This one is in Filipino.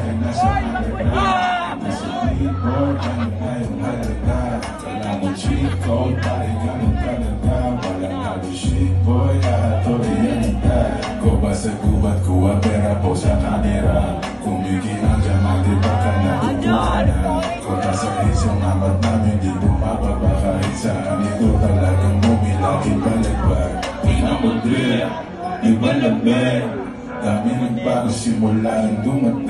Dahil nasa halaga, nasa keyboard, ano na yung halaga. Wala mo cheat code, pare ganun talaga. Walang halushit boy, lahat o realidad. Ko ba sa gubat, kuha pera po sa kamera. Kumikinang dyan, madiba ka na utukan na. Kota sa isang amat namin, di bumababa kahit saan. Ito talagang bumilaki balagbag. Pinakudre, iba na ben. Dami nagbago simula ang dumating.